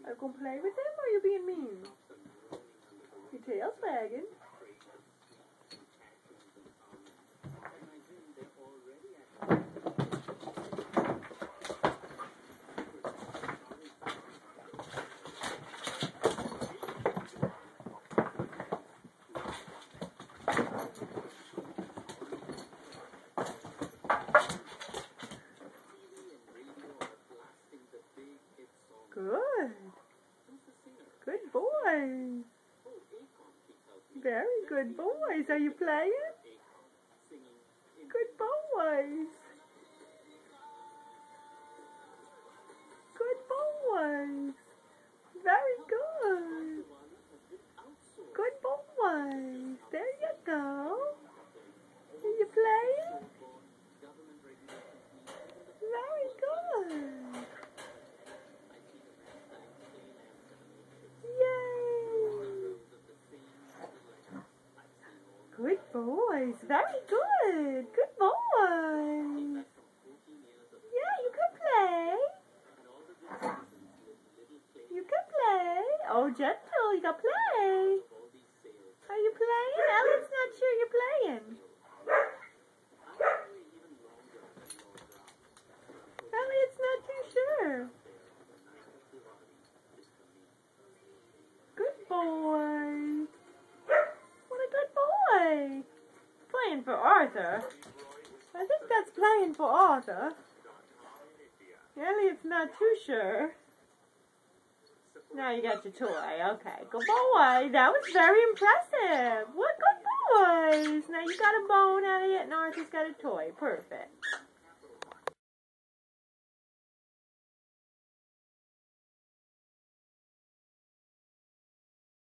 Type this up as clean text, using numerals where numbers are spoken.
Are you gonna play with him or are you being mean? Your tail's wagging. Good. Good boy. Very good boys. Are you playing? Good boys. Good boys. Very good. Good boys. There you go. Are you playing? Very good. Good boys. Very good. Good boys. Yeah, you can play. You can play. Oh, gentle. You can play. Are you playing? Elliot's not sure you're playing. Elliot's not too sure. Good boy. Playing for Arthur. I think that's playing for Arthur. Elliot's not too sure. Now you got your toy. Okay, good boy. That was very impressive. What good boys. Now you got a bone, Elliot, and Arthur's got a toy. Perfect.